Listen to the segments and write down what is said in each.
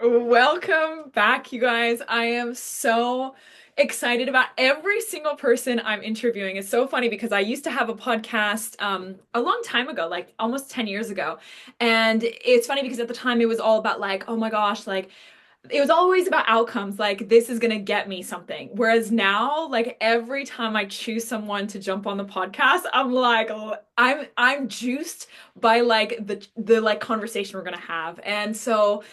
Welcome back, you guys. I am so excited about every single person I'm interviewing. It's so funny because I used to have a podcast a long time ago, like almost 10 years ago. And it's funny because at the time it was all about like, oh my gosh, like it was always about outcomes, like this is gonna get me something. Whereas now, like every time I choose someone to jump on the podcast, I'm like, oh, I'm juiced by like the like conversation we're gonna have. And so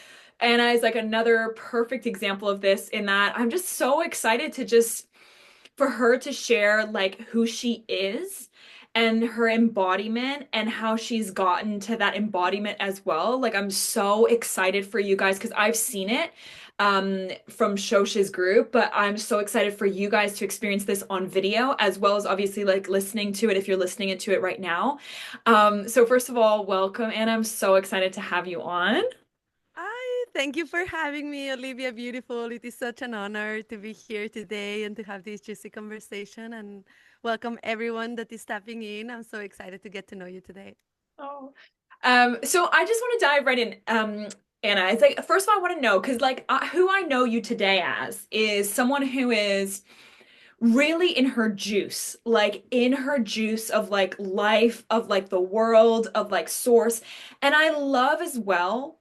Anna is like another perfect example of this in that I'm just so excited to just for her to share like who she is and her embodiment and how she's gotten to that embodiment as well. Like I'm so excited for you guys because I've seen it from Shosha's group, but I'm so excited for you guys to experience this on video as well as obviously like listening to it if you're listening into it right now. So first of all, welcome, and I'm so excited to have you on. Hi, thank you for having me, Olivia. Beautiful. It is such an honor to be here today and to have this juicy conversation. And welcome everyone that is tapping in. I'm so excited to get to know you today. Oh. So I just want to dive right in. Anna, it's like first of all, I want to know because like who I know you today as is someone who is really in her juice, like in her juice of like life, of like the world, of like source. And I love as well.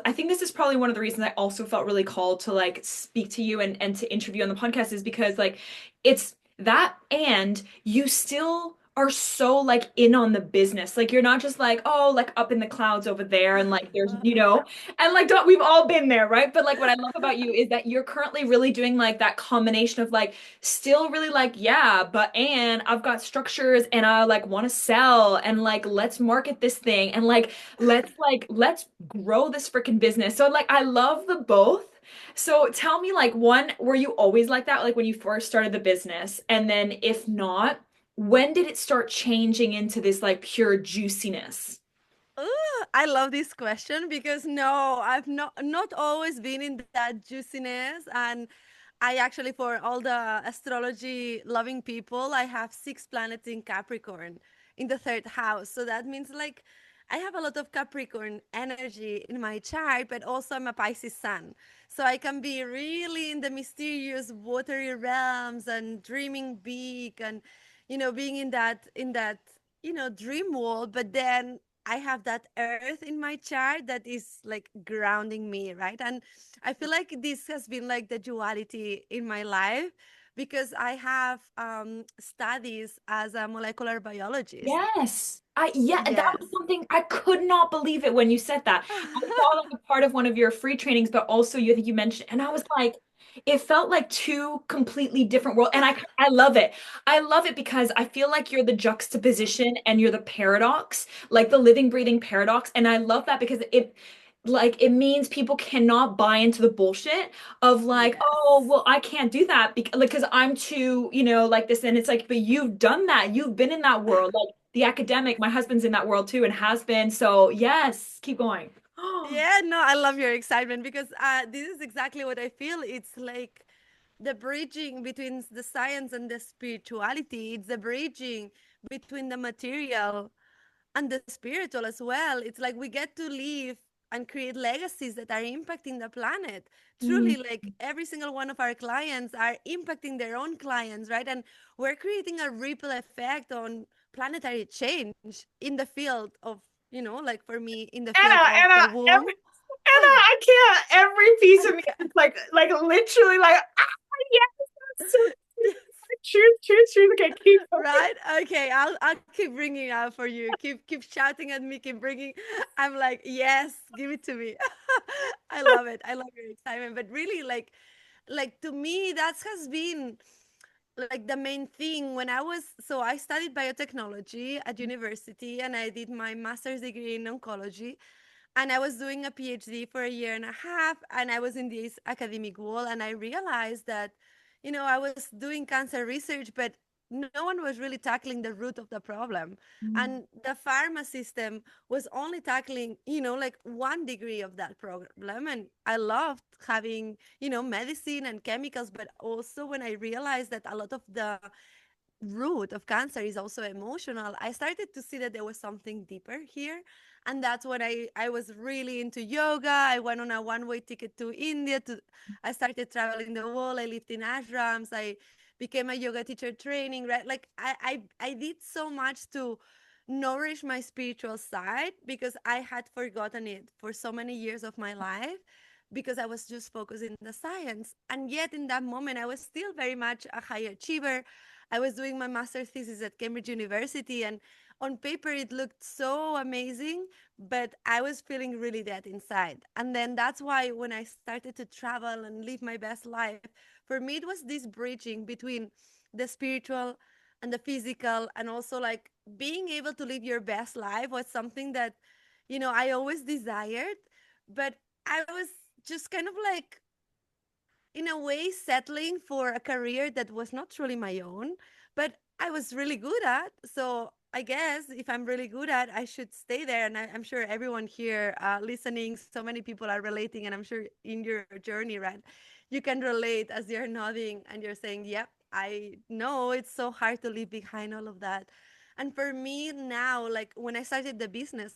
I think this is probably one of the reasons I also felt really called to like speak to you and to interview on the podcast is because like it's that and you still are so like in on the business. Like you're not just like, oh, like up in the clouds over there and like there's, and like don't, we've all been there, right? But like what I love about you is that you're currently really doing like that combination of like still really like, yeah, but and I've got structures and I like want to sell and like let's market this thing and like let's grow this freaking business. So like I love the both. So tell me like one, were you always like that like when you first started the business? And then if not, when did it start changing into this like pure juiciness? Ooh, I love this question because no, I've not always been in that juiciness. And I actually, for all the astrology loving people, I have 6 planets in Capricorn in the third house. So that means like I have a lot of Capricorn energy in my chart, but also I'm a Pisces sun. So I can be really in the mysterious watery realms and dreaming big and being in that dream world. But then I have that earth in my chart that is like grounding me, right? And I feel like this has been like the duality in my life because I have studies as a molecular biologist. Yes. Yeah, that was Yes. something I could not believe it when you said that. I saw like a part of one of your free trainings, but also you I think you mentioned, and I was like, it felt like two completely different worlds. And I love it. I love it because I feel like you're the juxtaposition and you're the paradox, like the living, breathing paradox. And I love that because it means people cannot buy into the bullshit of like, oh, Yes. well, I can't do that because I'm too, like this. And it's like, but you've done that. You've been in that world. Like the academic, my husband's in that world too and has been. So yes, keep going. Yeah, no, I love your excitement because this is exactly what I feel. It's like the bridging between the science and the spirituality. It's the bridging between the material and the spiritual as well. It's like we get to live and create legacies that are impacting the planet. Mm. Truly, like every single one of our clients are impacting their own clients, right? And we're creating a ripple effect on planetary change in the field of, like for me, in the Anna, field of Anna, the womb. Anna, I can't. Every piece of me is like literally like, yes, that's so true, true, true. Okay, keep going. Right? Okay, I'll keep bringing it out for you. Keep shouting at me. Keep bringing. I'm like, yes, give it to me. I love it. I love your excitement. But really, like to me, that has been like the main thing when I was. So I studied biotechnology at university, and I did my master's degree in oncology. And I was doing a PhD for a year and a half, and I was in this academic wall, and I realized that, I was doing cancer research, but no one was really tackling the root of the problem. And the pharma system was only tackling, like 1 degree of that problem. And I loved having, medicine and chemicals, but also when I realized that a lot of the root of cancer is also emotional, I started to see that there was something deeper here. And that's when I was really into yoga. I went on a one-way ticket to India. I started traveling the world. I lived in ashrams. I became a yoga teacher training, right? Like I did so much to nourish my spiritual side because I had forgotten it for so many years of my life because I was just focused in the science. And yet in that moment, I was still very much a high achiever. I was doing my master's thesis at Cambridge University, and on paper it looked so amazing, but I was feeling really dead inside. And then that's why when I started to travel and live my best life, for me it was this bridging between the spiritual and the physical, and also like being able to live your best life was something that, I always desired, but I was just kind of like in a way settling for a career that was not truly my own, but I was really good at. So I guess if I'm really good at, I should stay there. And I'm sure everyone here listening, so many people are relating, and I'm sure in your journey, right, you can relate as you're nodding and you're saying, "Yep, I know it's so hard to leave behind all of that." And for me now, like when I started the business,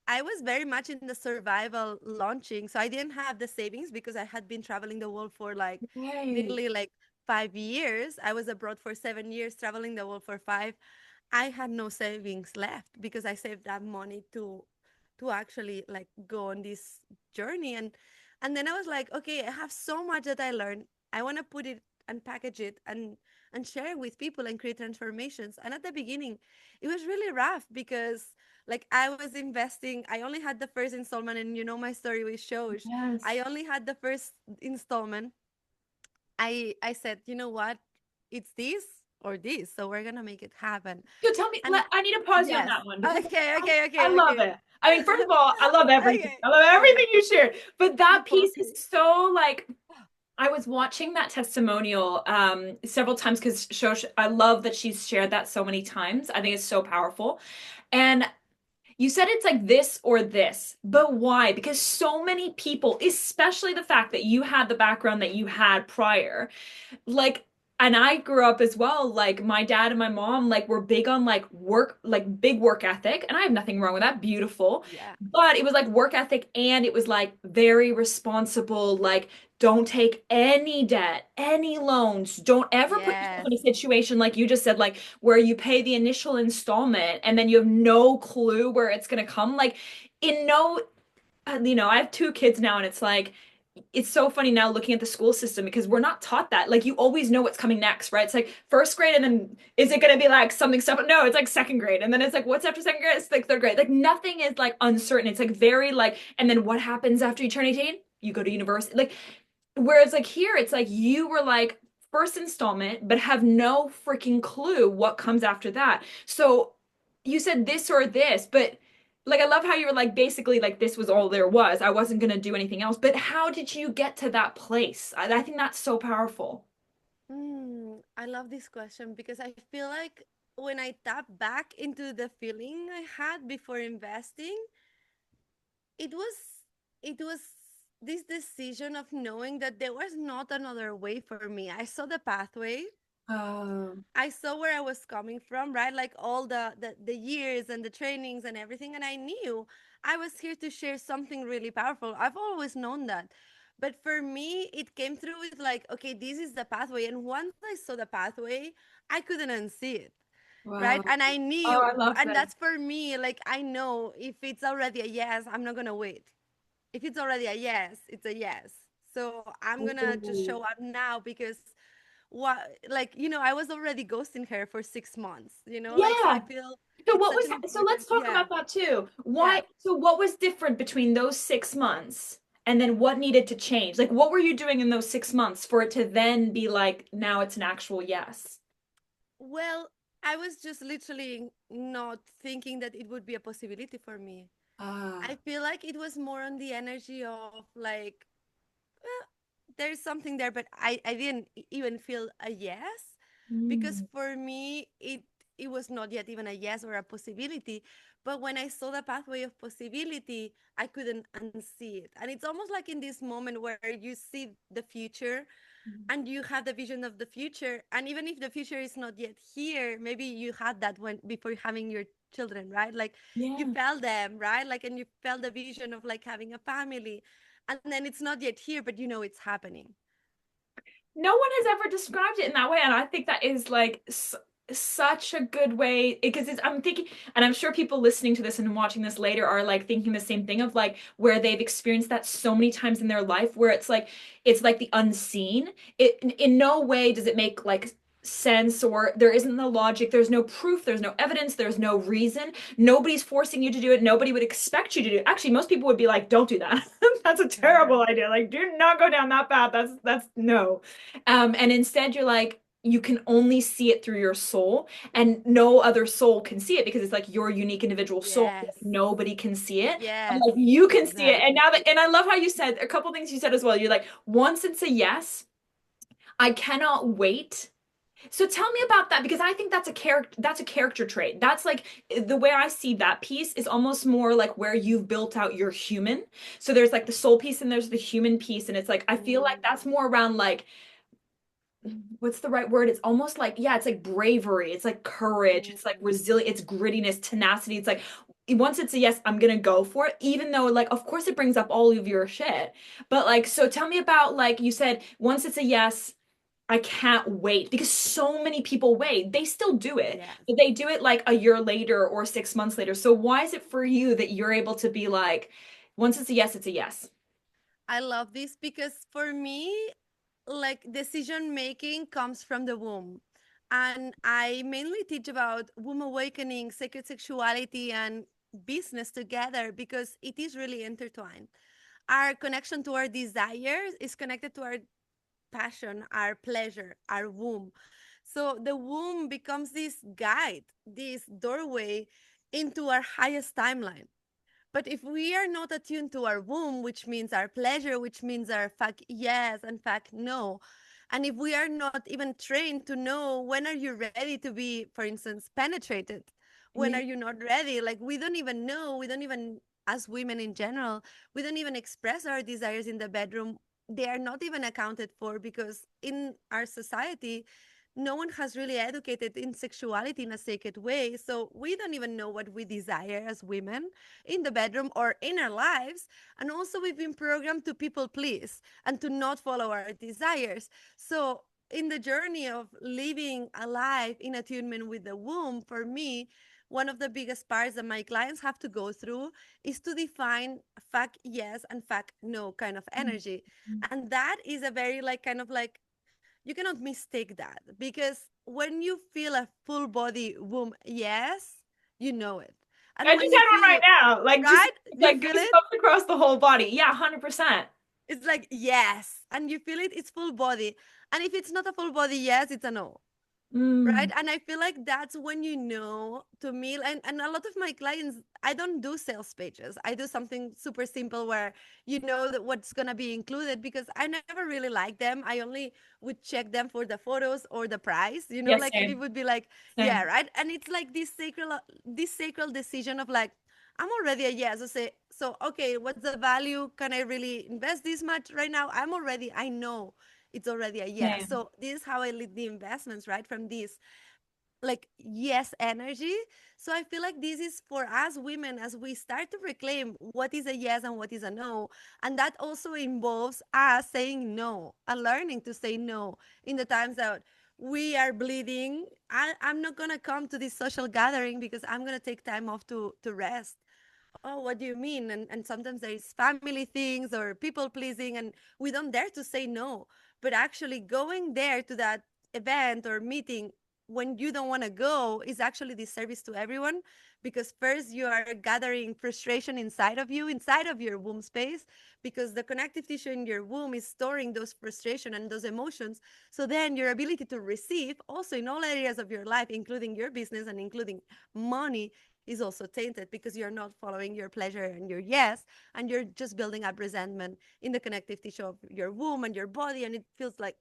I was very much in the survival launching. So I didn't have the savings because I had been traveling the world for like Right. nearly like 5 years. I was abroad for 7 years, traveling the world for five. I had no savings left because I saved that money to actually like go on this journey. And then I was like, okay, I have so much that I learned. I want to put it and package it and share it with people and create transformations. And at the beginning, it was really rough because like I was investing, I only had the first installment, and you know my story with shows. I Yes. only had the first installment. I said, you know what? It's this or this. So we're gonna make it happen. So tell me, And I need to pause you on yes. that one because Okay, okay, I okay, love okay. it. I mean, first of all, I love everything. Okay, I love okay. everything you shared. But that piece is Okay. so like I was watching that testimonial several times because Shosh, I love that she's shared that so many times. I think it's so powerful. And you said it's like this or this, but why? Because so many people, especially the fact that you had the background that you had prior, like and I grew up as well, like my dad and my mom like were big on like work, like big work ethic, and I have nothing wrong with that, beautiful. Yeah. But it was like work ethic, and it was like very responsible, like don't take any debt, any loans, don't ever put yourself Yes. in a situation like you just said, like where you pay the initial installment and then you have no clue where it's going to come. Like in no I have two kids now, and it's like it's so funny now looking at the school system because we're not taught that. Like you always know what's coming next, right? It's like first grade, and then is it going to be like something stuff? No, it's like second grade, and then it's like what's after second grade? It's like third grade. Like nothing is like uncertain. It's like very like, and then what happens after you turn 18? You go to university. Like whereas like here, it's like you were like first installment, but have no freaking clue what comes after that. So you said this or this, but like I love how you were like basically like this was all there was. I wasn't gonna do anything else. But how did you get to that place? I think that's so powerful. I love this question because I feel like when I tap back into the feeling I had before investing, it was it was this decision of knowing that there was not another way for me. I saw the pathway. Oh, I saw where I was coming from, right? Like all the years and the trainings and everything. And I knew I was here to share something really powerful. I've always known that. But for me, it came through with like, okay, this is the pathway. And once I saw the pathway, I couldn't unsee it, right? wow. And I Oh, knew, I love and this. that's for me, like, I know if it's already a yes, I'm not going to wait. If it's already a yes, it's a yes. So I'm going to just Ooh. show up now because what, like, I was already ghosting her for 6 months, like, so I Yeah. feel So it's what such was an so let's important, talk yeah, about that too. yeah. Why so what was different between those 6 months and then what needed to change? Like what were you doing in those 6 months for it to then be like now it's an actual yes? Well, I was just literally not thinking that it would be a possibility for me. I Ah. feel like it was more on the energy of like, well, there's something there, but I didn't even feel a yes because Mm. for me it was not yet even a yes or a possibility. But when I saw the pathway of possibility, I couldn't unsee it. And it's almost like in this moment where you see the future and you have the vision of the future. And even if the future is not yet here, maybe you had that when before having your children, right? Like you Yeah. felt them, right? Like, and you felt the vision of like having a family, and then it's not yet here, but you know it's happening. No one has ever described it in that way, and I think that is like such a good way because I'm thinking, and I'm sure people listening to this and watching this later are like thinking the same thing of like where they've experienced that so many times in their life, where it's like the unseen. It in no way does it make like sense, or there isn't the logic, there's no proof, there's no evidence, there's no reason, nobody's forcing you to do it, nobody would expect you to do it. Actually, most people would be like, don't do that. That's a Yeah. terrible idea, like do not go down that path, that's no. And instead, you're like, you can only see it through your soul, and no other soul can see it because it's like your unique individual soul. Yes. Nobody can see it. And Yes. like you can see it. And Exactly. now that, and I love how you said a couple things you said as well. You're like, once it's a yes, I cannot wait. So tell me about that because I think that's a character trait. That's like the way I see that piece is almost more like where you've built out your human. So there's like the soul piece and there's the human piece, and it's like I feel like Mm, that's more around like what's the right word? It's almost like, yeah, it's like bravery, it's like courage, it's like mm. resilience, it's grittiness, tenacity. It's like once it's a yes, I'm gonna go for it, even though like of course it brings up all of your shit. But like, so tell me about like you said, once it's a yes, I can't wait because so many people wait. They still do it, Yes. but they do it like a year later or 6 months later. So why is it for you that you're able to be like, once it's a yes, it's a yes? I love this because for me, like decision making comes from the womb. And I mainly teach about womb awakening, sacred sexuality, and business together because it is really intertwined. Our connection to our desires is connected to our passion, our pleasure, our womb. So the womb becomes this guide, this doorway into our highest timeline. But if we are not attuned to our womb, which means our pleasure, which means our fuck yes and fuck no, and if we are not even trained to know when are you ready to be, for instance, penetrated, when Yeah. are you not ready, like we don't even know, we don't even, as women in general, we don't even express our desires in the bedroom. They are not even accounted for because in our society, no one has really educated in sexuality in a sacred way. So we don't even know what we desire as women in the bedroom or in our lives. And also, we've been programmed to people please and to not follow our desires. So, in the journey of living a life in attunement with the womb, for me, one of the biggest parts that my clients have to go through is to define fuck yes and fuck no kind of energy. And that is a very like kind of like you cannot mistake that because when you feel a full body womb yes, you know it. I And just when you had one right feel now. Like just right, you like feel it, goosebumps across the whole body. Yeah, 100%. it's like yes, and you feel it, it's full body. And if it's not a full body yes, it's a no. Right. Mm. And I feel like that's when you know to me, and a lot of my clients, I don't do sales pages. I do something super simple where you know that what's gonna be included because I never really like them. I only would check them for the photos or the price, Yes, like it same. would be like, yeah, Same. right. And it's like this sacred decision of like, I'm already a yes. I say, so okay, what's the value? Can I really invest this much right now? I know it's already a yes. Same. So this is how I lead the investments, right? From this like yes energy. So I feel like this is for us women as we start to reclaim what is a yes and what is a no. And that also involves us saying no and learning to say no in the times that we are bleeding. I'm not gonna come to this social gathering because I'm gonna take time off to rest. Oh, what do you mean? And sometimes there is family things or people pleasing, and we don't dare to say no. But actually, going there to that event or meeting when you don't want to go is actually disservice to everyone because first you are gathering frustration inside of you, inside of your womb space, because the connective tissue in your womb is storing those frustration and those emotions. So then your ability to receive also in all areas of your life, including your business and including money, is also tainted because you're not following your pleasure and your yes, and you're just building up resentment in the connective tissue of your womb and your body, and it feels like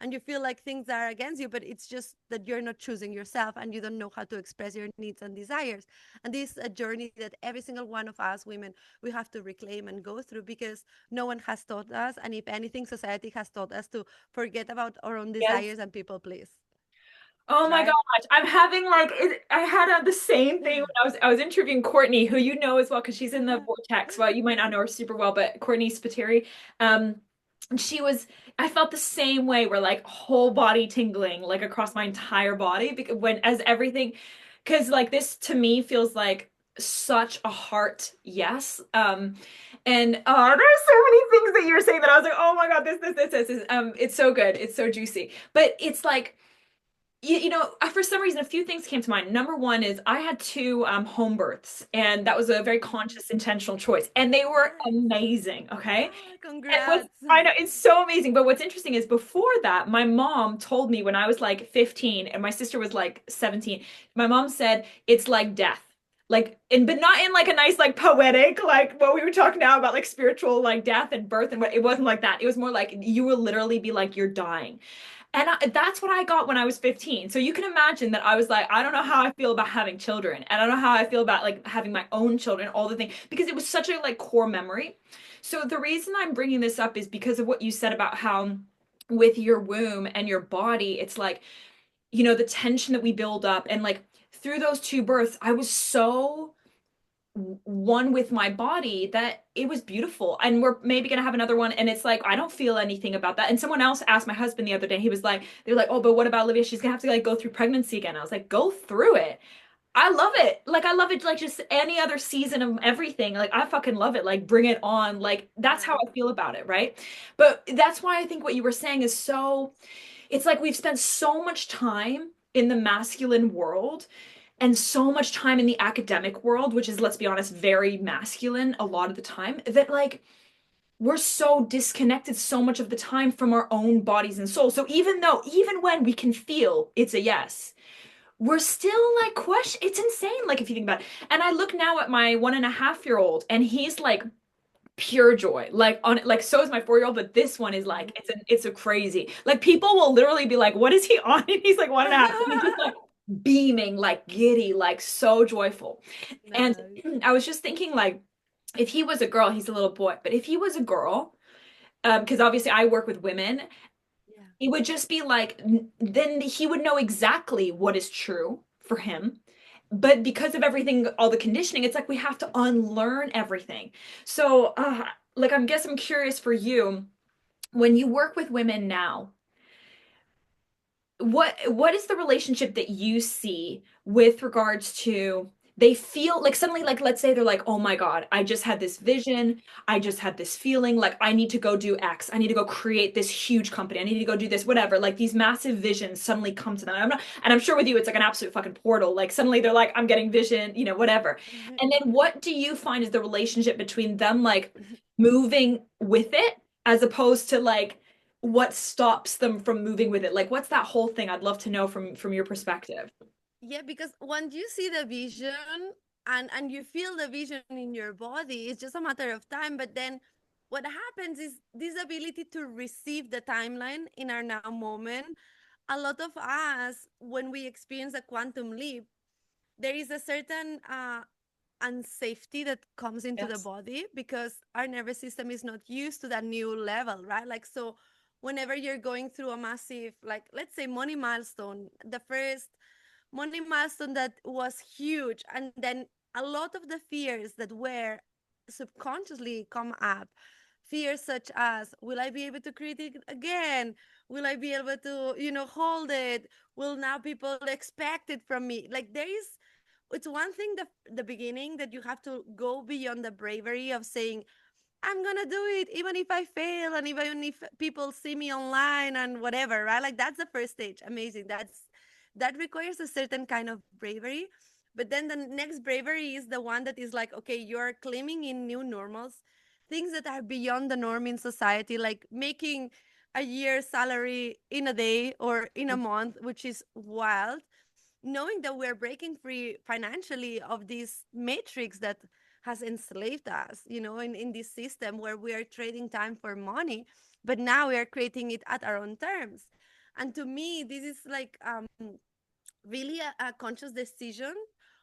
and you feel like things are against you, but it's just that you're not choosing yourself and you don't know how to express your needs and desires. And this is a journey that every single one of us women, we have to reclaim and go through, because no one has taught us, and if anything, society has taught us to forget about our own Yes. desires and people please, Oh my gosh, right? I'm having like I had the same thing when I was interviewing Courtney, who you know as well because she's in the Vortex. Well, you might not know her super well, but Courtney Spiteri, um, and she was. I felt the same way, where like whole body tingling, like across my entire body, because when as everything, because like this to me feels like such a heart yes. And there's so many things that you're saying that I was like, oh my God, this. It's so good, it's so juicy, but it's like for some reason, a few things came to mind. Number one is I had two home births, and that was a very Mhm. conscious, intentional choice, and they were Nice. amazing. Okay, and what's Congrats. I know it's so amazing. But what's interesting is before that, my mom told me when I was like 15 and my sister was like 17. My mom said it's like death. Like, and but not in like a nice, like poetic, like what we were talking now about like spiritual, like death and birth, and what it wasn't like that. It was more like you will literally be like you're dying. And that's what I got when I was 15. So you can imagine that I was like, I don't know how I feel about having children. And I don't know how I feel about like having my own children, all the things, because it was such a like core memory. So the reason I'm bringing this up is because of what you said about how with your womb and your body, it's like, the tension that we build up. And like through those two births, I was so one with my body that it was beautiful, and we're maybe gonna have another one, and it's like I don't feel anything about that. And someone else asked my husband the other day, he was like, they were like, oh, but what about Olivia, she's gonna have to like go through pregnancy again. I was like, go through it. I love it. Like I love it like just any other season of everything. Like I fucking love it. Like bring it on. Like that's how Right. I feel about it, right? But that's why I think what you were saying is so, it's like we've spent so much time in the masculine world and so much time in the academic world, which is, let's be honest, very masculine a lot of the time, that like we're so disconnected so much of the time from our own bodies and souls. So even when we can feel it's a yes, we're still like question. It's insane. Like if you think about it. And I look now at my 1.5 year old, and he's like pure joy. Like on like so is my 4 year old, but this one is like it's a crazy. Like people will literally be like, "What is he on?" And he's like 1.5, and he's just like beaming, like giddy, like so joyful. And Nice. I was just thinking, like, if he was a girl, he's a little boy, but if he was a girl, because obviously I work with women, Yeah. it would just be like, then he would know exactly what is true for him. But because of everything, all the conditioning, it's like we have to unlearn everything. So, like, I'm curious for you, when you work with women now, what is the relationship that you see with regards to they feel like suddenly, like let's say they're like, oh my God, I just had this vision, I just had this feeling, like I need to go do X, I need to go create this huge company, I need to go do this, whatever, like these massive visions suddenly come to them. And I'm sure with you it's like an absolute fucking portal, like suddenly they're like, I'm getting vision, whatever. And then what do you find is the relationship between them like moving with it as opposed to like what stops them from moving with it? Like, what's that whole thing? I'd love to know from your perspective. Yeah, because once you see the vision and you feel the vision in your body, it's just a matter of time. But then what happens is this ability to receive the timeline in our now moment. A lot of us, when we experience a quantum leap, there is a certain unsafety that comes into the Yes. body because our nervous system is not used to that new level, right? Like, so whenever you're going through a massive, like, let's say, money milestone, the first money milestone that was huge, and then a lot of the fears that were subconsciously come up, fears such as, will I be able to create it again, will I be able to hold it, will now people expect it from me? Like, there is, it's one thing, the beginning, that you have to go beyond the bravery of saying, I'm gonna do it even if I fail and even if people see me online and whatever, right? Like, that's the first stage. Amazing. That requires a certain kind of bravery. But then the next bravery is the one that is like, okay, you're claiming in new normals, things that are beyond the norm in society, like making a year's salary in a day or in a month, which is wild. knowing that we're breaking free financially of this matrix that has enslaved us, in this system where we are trading time for money, but now we are creating it at our own terms. And to me, this is like really a conscious decision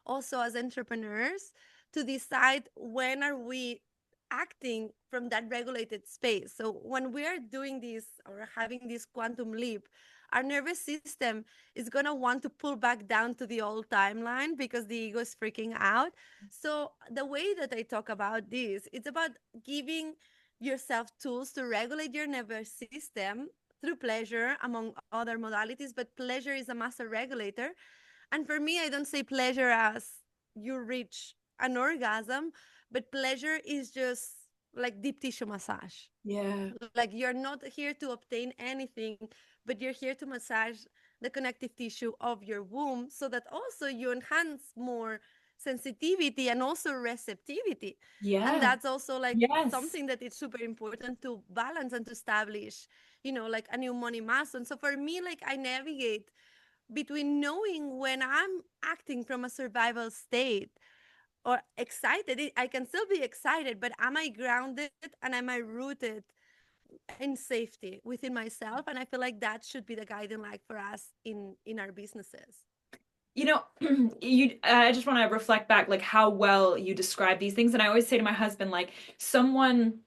also as entrepreneurs to decide when are we acting from that regulated space. So when we are doing this or having this quantum leap, our nervous system is going to want to pull back down to the old timeline because the ego is freaking out. So the way that I talk about this, it's about giving yourself tools to regulate your nervous system through pleasure, among other modalities, but pleasure is a master regulator. And for me, I don't say pleasure as you reach an orgasm, but pleasure is just like deep tissue massage. Yeah. Like you're not here to obtain anything, but you're here to massage the connective tissue of your womb so that also you enhance more sensitivity and also receptivity. And Yeah. that's also like Yes. something that is super important to balance and to establish, like a new money milestone. So for me, like I navigate between knowing when I'm acting from a survival state or excited. I can still be excited, but am I grounded and am I rooted in safety within myself? And I feel like that should be the guiding light for us in our businesses. You know, I just want to reflect back like how well you describe these things. And I always say to my husband, like, someone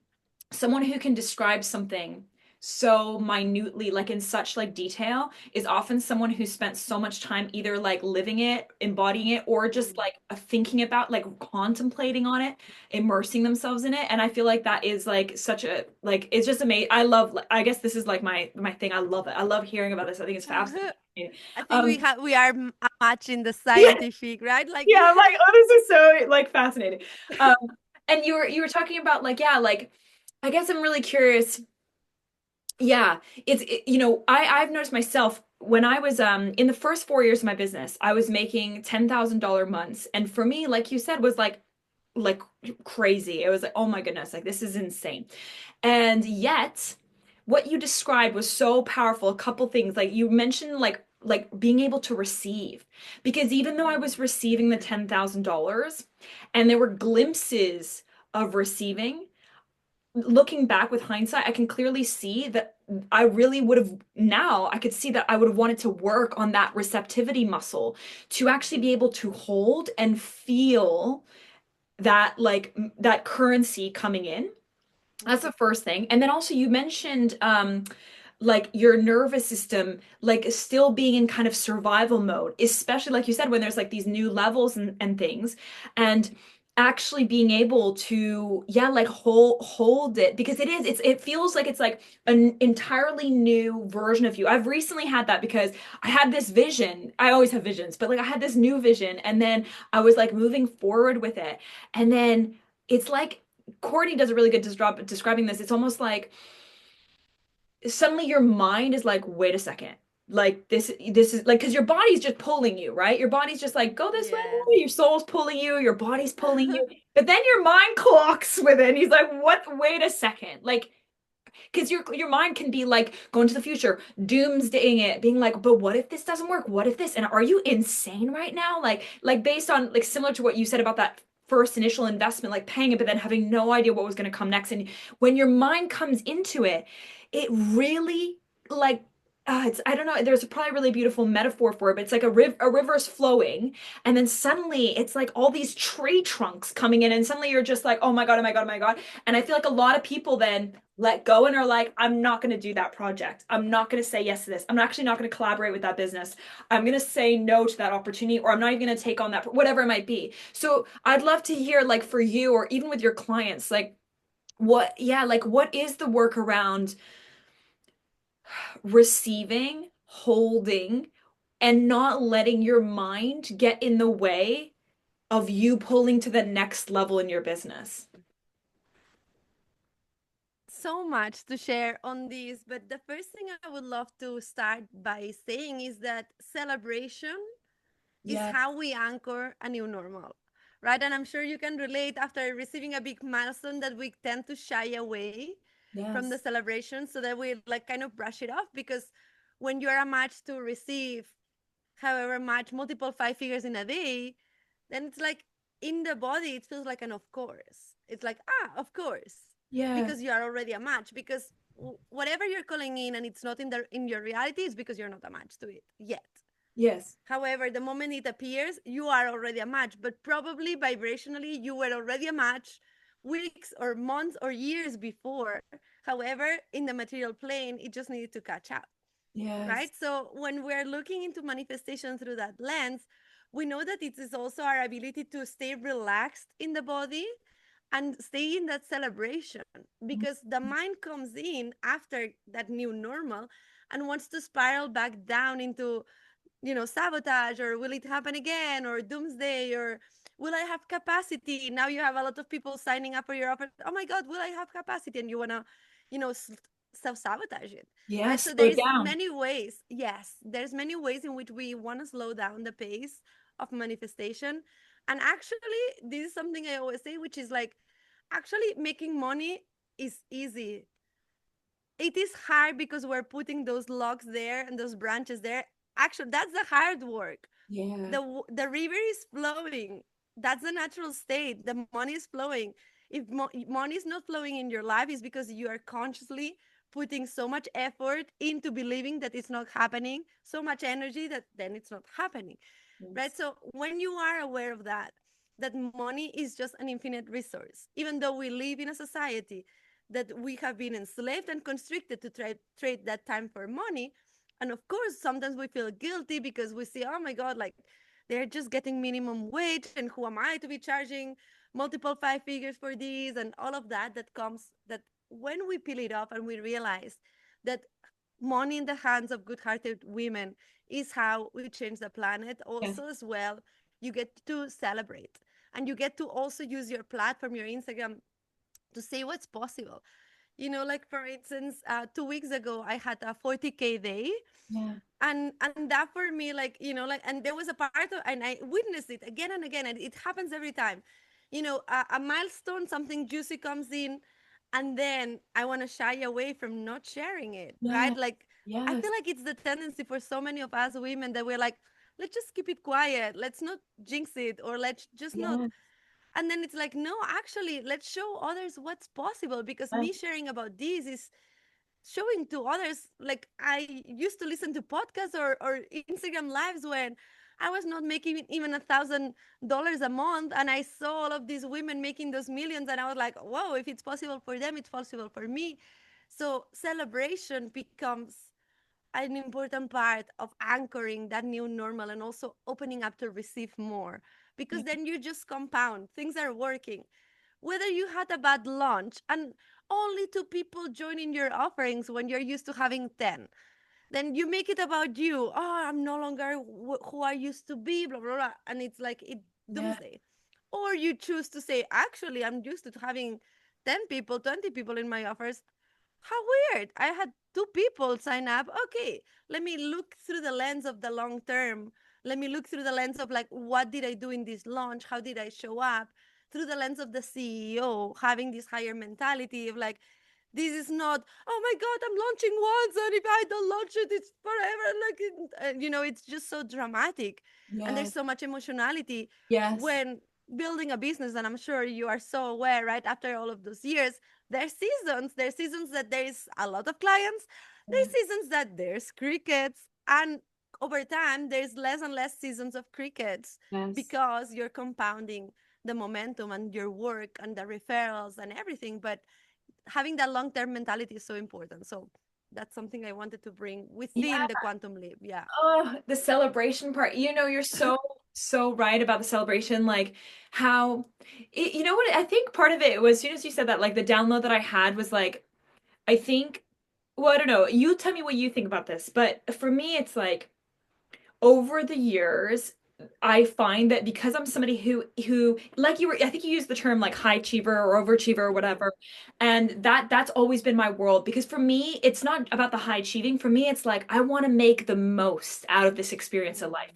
who can describe something so minutely, like in such like detail, is often someone who spent so much time either like living it, embodying it, or just Mhm. like thinking about, like contemplating on it, immersing themselves in it. And I feel like that is like such a, like, it's just amazing. I love, I guess this is like my thing. I love it. I love hearing about this. I think it's fascinating. I think Um, we are a match in the yeah, scientific, right? Like yeah, I'm like, oh, this is so like fascinating. Um, and you were talking about like, yeah, like I guess I'm really curious. Yeah, I've noticed myself when I was in the first 4 years of my business, I was making $10,000 months, and for me, like you said, was like crazy. It was like, oh my goodness, like this is insane. And yet, what you described was so powerful. A couple things, like you mentioned, like being able to receive, because even though I was receiving the $10,000, and there were glimpses of receiving, looking back with hindsight, I can clearly see that I really would have, now I could see that I would have wanted to work on that receptivity muscle to actually be able to hold and feel that, like that currency coming in. That's the first thing. And then also you mentioned like your nervous system like still being in kind of survival mode, especially like you said when there's like these new levels and things, and actually being able to, yeah, like hold it, because it feels like it's like an entirely new version of you. I've recently had that because I had this vision. I always have visions, but like I had this new vision, and then I was like moving forward with it, and then it's like Courtney does a really good job describing this. It's almost like suddenly your mind is like, wait a second. Like this is like, because your body's just pulling you, right? Your body's just like, go this way. yes. Your soul's pulling you, your body's pulling you. But then your mind clocks with it. And he's like, what? Wait a second. Like, because your mind can be like going to the future, doomsdaying it, being like, but what if this doesn't work? What if this? And are you insane right now? Like based on like similar to what you said about that first initial investment, like paying it, but then having no idea what was going to come next. And when your mind comes into it, it really like it's, I don't know, there's probably a really beautiful metaphor for it, but it's like a river's flowing, and then suddenly it's like all these tree trunks coming in, and suddenly you're just like, oh my God, oh my God, oh my God. And I feel like a lot of people then let go and are like, I'm not going to do that project. I'm not going to say yes to this. I'm actually not going to collaborate with that business. I'm going to say no to that opportunity, or I'm not even going to take on that, whatever it might be. So I'd love to hear, like, for you, or even with your clients, like, what is the work around receiving, holding, and not letting your mind get in the way of you pulling to the next level in your business? So much to share on this, but the first thing I would love to start by saying is that celebration is Yes, how we anchor a new normal, right? And I'm sure you can relate after receiving a big milestone that we tend to shy away from the yes, celebration so that we like kind of brush it off because when you're a match to receive however much, multiple five figures in a day, then it's like in the body, it feels like an of course. It's like, ah, of course, Yeah. because you are already a match. Because whatever you're calling in and it's not in your reality is because you're not a match to it yet. Yes. However, the moment it appears, you are already a match, but probably vibrationally, you were already a match weeks or months or years before. However, in the material plane, it just needed to catch up, Yes. right? So when we're looking into manifestation through that lens, we know that it is also our ability to stay relaxed in the body and stay in that celebration, because the mind comes in after that new normal and wants to spiral back down into, sabotage, or will it happen again, or doomsday, or will I have capacity? Now you have a lot of people signing up for your offer. Oh my God, will I have capacity? And you want to, you know, self sabotage it, right? Yes. So Slow it there's down. many ways. Yes, there's many ways in which we want to slow down the pace of manifestation. And actually, this is something I always say, which is like, actually making money is easy. It is hard because we're putting those logs there and those branches there. Actually, that's the hard work. Yeah. The river is flowing. That's the natural state. The money is flowing. If money is not flowing in your life, is because you are consciously putting so much effort into believing that it's not happening, so much energy that then it's not happening, right? Yes. So when you are aware of that, that money is just an infinite resource, even though we live in a society that we have been enslaved and constricted to trade that time for money. And of course, sometimes we feel guilty because we see, oh my God, like they're just getting minimum wage, and who am I to be charging multiple five figures for these, and all of that that comes. That when we peel it off and we realize that money in the hands of good-hearted women is how we change the planet, Yeah. also as well, you get to celebrate, and you get to also use your platform, your Instagram, to say what's possible. Like for instance, 2 weeks ago, I had a 40K day, Yeah. and that for me, like, like, and there was a part of, and I witnessed it again and again, and it happens every time. A milestone, something juicy comes in, and then I want to shy away from not sharing it, Yeah. right? Like, I feel Yes. like it's the tendency for so many of us women that we're like, let's just keep it quiet, let's not jinx it, or let's just not. Yeah. And then it's like, no, actually, let's show others what's possible, because me Yes. sharing about this is showing to others. Like, I used to listen to podcasts or Instagram lives when I was not making even $1,000 a month, and I saw all of these women making those millions, and I was like, whoa, if it's possible for them, it's possible for me. So celebration becomes an important part of anchoring that new normal, and also opening up to receive more, Yeah. because then you just compound, things are working. Whether you had a bad lunch and only two people joining your offerings when you're used to having 10, then you make it about you. Oh, I'm no longer who I used to be, blah, blah, blah. And it's like it Yeah. doomsday. Or you choose to say, actually, I'm used to having 10 people, 20 people in my offers. How weird. I had two people sign up. Okay, let me look through the lens of the long term. Let me look through the lens of, like, what did I do in this launch? How did I show up? Through the lens of the CEO, having this higher mentality of like, this is not, oh my God, I'm launching once, and if I don't launch it, it's forever. Like, it's just so dramatic. And there's Yes. so much emotionality Yes. when building a business. And I'm sure you are so aware, right? After all of those years, there's seasons. There's seasons that there's a lot of clients, Yeah. there's seasons that there's crickets. And over time, there's less and less seasons of crickets, Yes. because you're compounding the momentum and your work and the referrals and everything. But having that long term mentality is so important. So that's something I wanted to bring Yeah. within the quantum leap. Yeah. Oh, the celebration part. You're so, so right about the celebration. Like how, you know what? I think part of it was, as soon as you said that, like the download that I had was like, I think, well, I don't know. You tell me what you think about this. But for me, it's like, over the years, I find that because I'm somebody who like you were, I think you used the term like high achiever or overachiever or whatever, and that's always been my world. Because for me, it's not about the high achieving. For me, it's like I want to make the most out of this experience of life.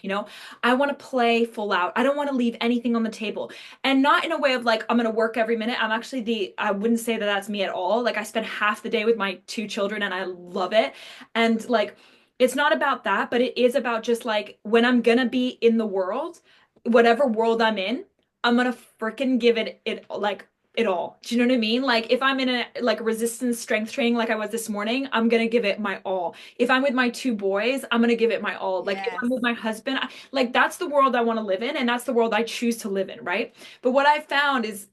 I want to play full out. I don't want to leave anything on the table, and not in a way of like I'm gonna work every minute. I wouldn't say that that's me at all. Like I spend half the day with my two children, and I love it, and like it's not about that, but it is about just like when I'm gonna be in the world, whatever world I'm in, I'm gonna freaking give it like it all. Do you know what I mean? Like if I'm in a like resistance strength training like I was this morning, I'm gonna give it my all. If I'm with my two boys, I'm gonna give it my all. Like if I'm Yes. with my husband, like that's the world I want to live in and that's the world I choose to live in, right? But what I found is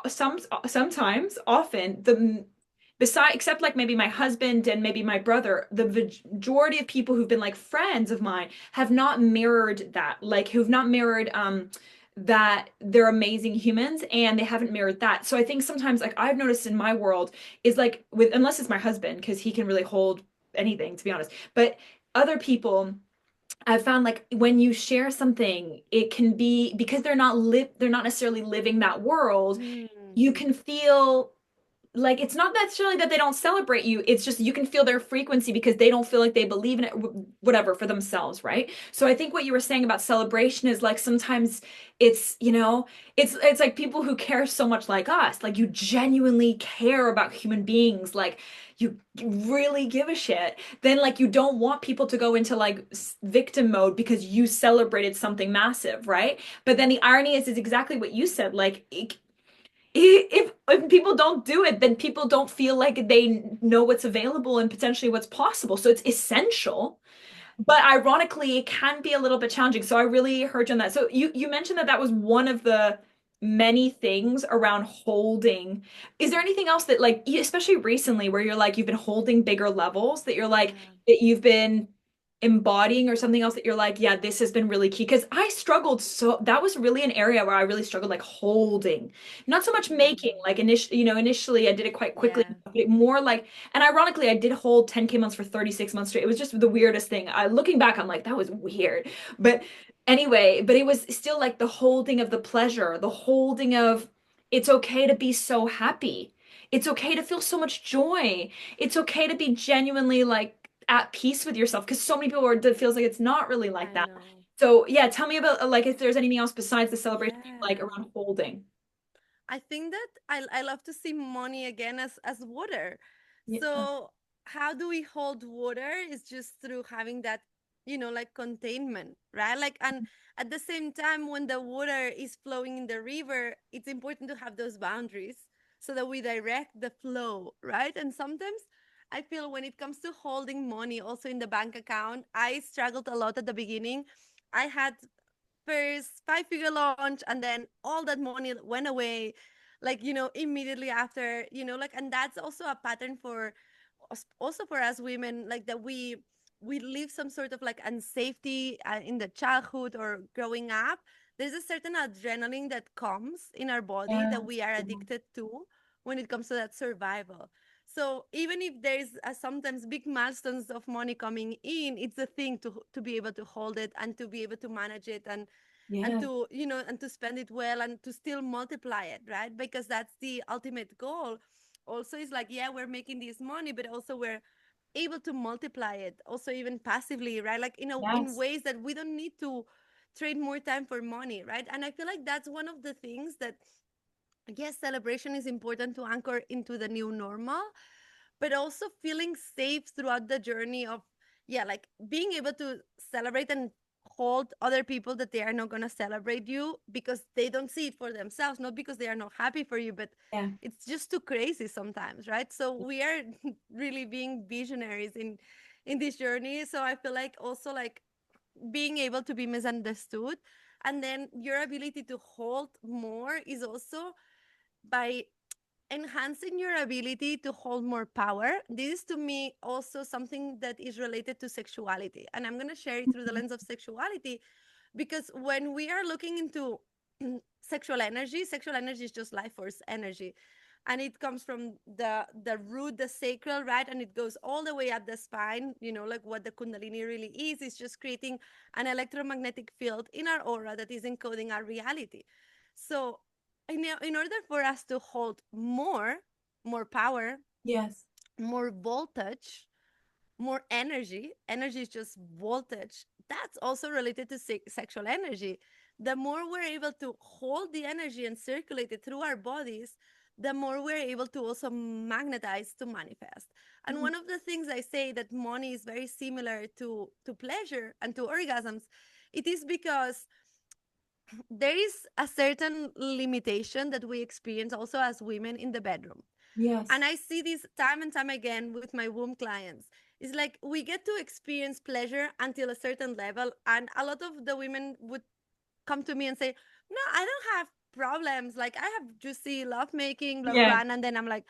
sometimes often the beside except like maybe my husband and maybe my brother, the majority of people who've been like friends of mine have not mirrored that, like who've not mirrored that they're amazing humans and they haven't mirrored that. So I think sometimes like I've noticed in my world is like with unless it's my husband because he can really hold anything to be honest, but other people I've found like when you share something, it can be because they're not necessarily living that world, Mm, you can feel like it's not necessarily that they don't celebrate you, it's just you can feel their frequency because they don't feel like they believe in it, whatever, for themselves, right? So I think what you were saying about celebration is like sometimes it's, it's like people who care so much like us, like you genuinely care about human beings, like you really give a shit, then like you don't want people to go into like victim mode because you celebrated something massive, right? But then the irony is exactly what you said, like if people don't do it, then people don't feel like they know what's available and potentially what's possible. So it's essential, but ironically, it can be a little bit challenging. So I really heard you on that. So you mentioned that that was one of the many things around holding. Is there anything else that like, especially recently, where you're like you've been holding bigger levels that you're like yeah. that you've been embodying or something else that you're like, yeah, this has been really key. Because I struggled so that was really an area where I really struggled like holding, not so much making. Mm, Like initially I did it quite quickly, yeah. but more like and ironically, I did hold 10K months for 36 months straight. It was just the weirdest thing. Looking back, I'm like, that was weird. But anyway, but it was still like the holding of the pleasure, the holding of it's okay to be so happy. It's okay to feel so much joy. It's okay to be genuinely like at peace with yourself because so many people are that feels like it's not really like I that. know. So yeah, tell me about like if there's anything else besides the celebration you like Yeah. around holding. I think that I love to see money again as water. Yeah. So how do we hold water is just through having that, like containment, right? Like, and at the same time, when the water is flowing in the river, it's important to have those boundaries so that we direct the flow, right? And sometimes I feel when it comes to holding money also in the bank account, I struggled a lot at the beginning. I had first 5-figure launch and then all that money went away, like, immediately after, like, and that's also a pattern for us, also for us women, like that we live some sort of like unsafety in the childhood or growing up. There's a certain adrenaline that comes in our body that we Yes. are addicted to when it comes to that survival. So even if there's sometimes big milestones of money coming in, it's a thing to be able to hold it and to be able to manage it, and Yeah. to, and to spend it well and to still multiply it, right? Because that's the ultimate goal. Also, is like, yeah, we're making this money, but also we're able to multiply it also even passively, right? Like in Yes. ways that we don't need to trade more time for money, right? And I feel like that's one of the things that, yes, celebration is important to anchor into the new normal, but also feeling safe throughout the journey of, yeah, like being able to celebrate and hold other people that they are not going to celebrate you because they don't see it for themselves, not because they are not happy for you, but Yeah. it's just too crazy sometimes, right? So we are really being visionaries in this journey. So I feel like also like being able to be misunderstood, and then your ability to hold more is also by enhancing your ability to hold more power. This is to me also something that is related to sexuality. And I'm going to share it through the lens of sexuality because when we are looking into sexual energy is just life force energy. And it comes from the root, the sacral, right? And it goes all the way up the spine. Like what the Kundalini really is just creating an electromagnetic field in our aura that is encoding our reality. So in order for us to hold more power, Yes. more voltage, more energy is just voltage. That's also related to sexual energy. The more we're able to hold the energy and circulate it through our bodies, the more we're able to also magnetize to manifest. And Mm. one of the things I say that money is very similar to pleasure and to orgasms, it is because there is a certain limitation that we experience also as women in the bedroom. Yes. And I see this time and time again with my womb clients. It's like we get to experience pleasure until a certain level, and a lot of the women would come to me and say, "No, I don't have problems. Like I have juicy love making, blah blah blah." Yeah. And then I'm like,